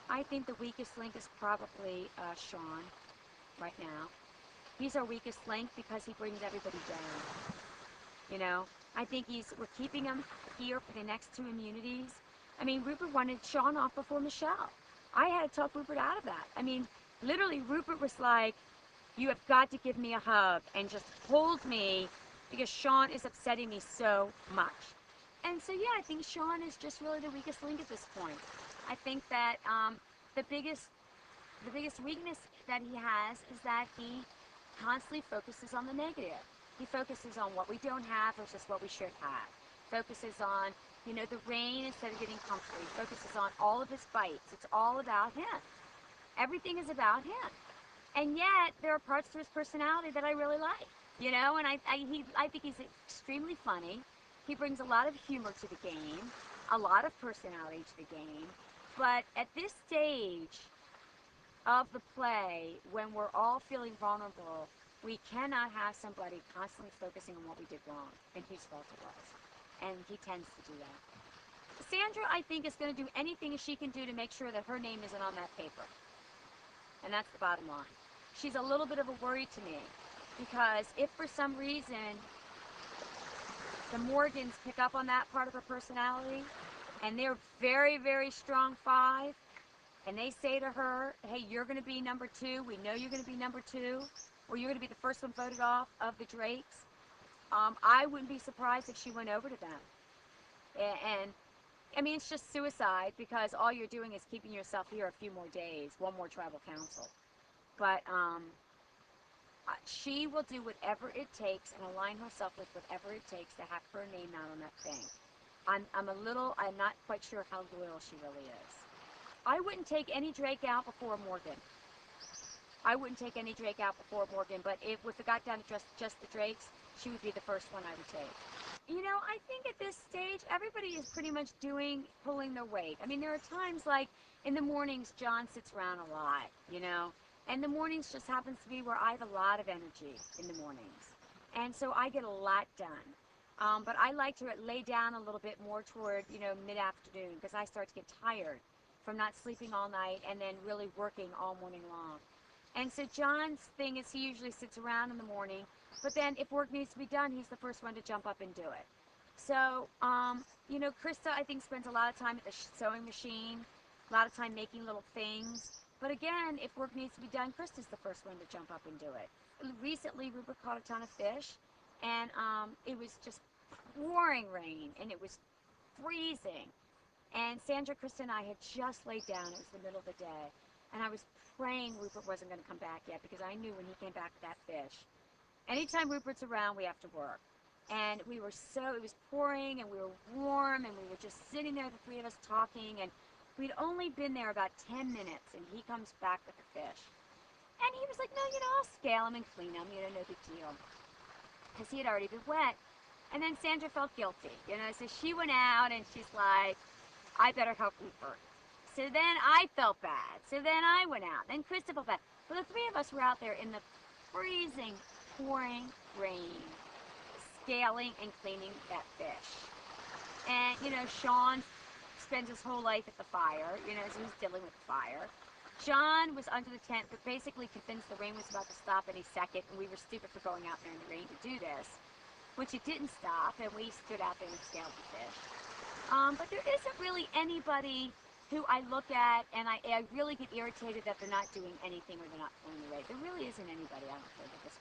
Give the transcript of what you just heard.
I think the weakest link is probably Sean right now. He's our weakest link because he brings everybody down. You know, I think we're keeping him here for the next two immunities. I mean, Rupert wanted Sean off before Michelle. I had to talk Rupert out of that. I mean, literally, Rupert was like, you have got to give me a hug and just hold me because Sean is upsetting me so much. And so, yeah, I think Sean is just really the weakest link at this point. I think that the biggest weakness that he has is that he constantly focuses on the negative. He focuses on what we don't have versus what we should have. Focuses on, you know, the rain instead of getting comfortable. He focuses on all of his fights. It's all about him. Everything is about him. And yet, there are parts to his personality that I really like. You know, and I think he's extremely funny. He brings a lot of humor to the game, a lot of personality to the game. But at this stage of the play, when we're all feeling vulnerable, we cannot have somebody constantly focusing on what we did wrong and whose fault it was. And he tends to do that. Sandra, I think, is going to do anything she can do to make sure that her name isn't on that paper. And that's the bottom line. She's a little bit of a worry to me because if for some reason the Morgans pick up on that part of her personality and they're very, very strong 5, and they say to her, hey, you're going to be number 2, we know you're going to be number 2, or you're going to be the first one voted off of the Drakes, I wouldn't be surprised if she went over to them. And I mean, it's just suicide because all you're doing is keeping yourself here a few more days, one more tribal council. But she will do whatever it takes and align herself with whatever it takes to have her name out on that thing. I'm not quite sure how loyal she really is. I wouldn't take any Drake out before Morgan. I wouldn't take any Drake out before Morgan, but if it got down to just the Drakes, she would be the first one I would take. You know, I think at this stage, everybody is pretty much pulling their weight. I mean, there are times like in the mornings, John sits around a lot, you know, and the mornings just happens to be where I have a lot of energy in the mornings. And so I get a lot done. But I like to lay down a little bit more toward, you know, mid-afternoon because I start to get tired from not sleeping all night and then really working all morning long. And so John's thing is he usually sits around in the morning, but then if work needs to be done, he's the first one to jump up and do it. So, you know, Krista, I think, spends a lot of time at the sewing machine, a lot of time making little things. But again, if work needs to be done, Krista's the first one to jump up and do it. Recently, Rupert caught a ton of fish, and it was just pouring rain, and it was freezing. And Sandra, Krista, and I had just laid down. It was the middle of the day. And I was praying Rupert wasn't going to come back yet because I knew when he came back with that fish. Anytime Rupert's around, we have to work. And it was pouring and we were warm and we were just sitting there, the three of us talking. And we'd only been there about 10 minutes and he comes back with the fish. And he was like, no, you know, I'll scale him and clean him, you know, no big deal. Because he had already been wet. And then Sandra felt guilty, you know, so she went out and she's like, I better help Rupert. So then I felt bad. So then I went out. Then Krista felt bad. But the three of us were out there in the freezing, pouring rain, scaling and cleaning that fish. And, you know, Sean spends his whole life at the fire, you know, so he's dealing with the fire. John was under the tent, but basically convinced the rain was about to stop any second, and we were stupid for going out there in the rain to do this, which it didn't stop, and we stood out there and scaled the fish. But there isn't really anybody who I look at and I really get irritated that they're not doing anything or they're not pulling the weight. There really isn't anybody, I don't think, at this